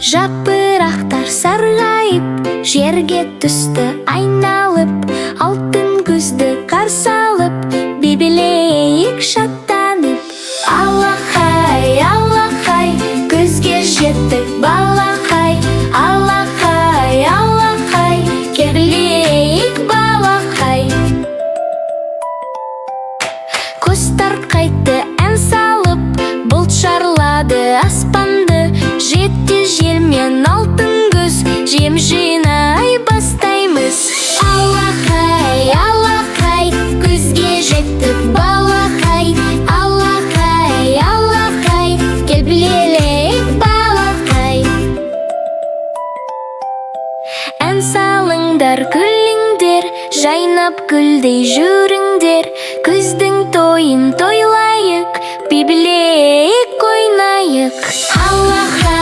Жапырақтар сарғайып, жерге түсті айналып, алтын күзді қарсы алып, би билейік шаттанып. Алақай, алақай, күзге жеттік балақай. Алақай, алақай, кел билейік балақай. Құстар қайтты ән салып, бұлт шарлады аспанды. Жетті жел мен алтын күз, жем жинай бастаймыз. Алақай, алақай, күзге жеттік балақай. Алақай, алақай, кел билейік балақай. Ән салыңдар, күліңдер, жайнап гүлдей жүріңдер. Күздің тойын тойлайық, би билейік ойнайық. Алақай,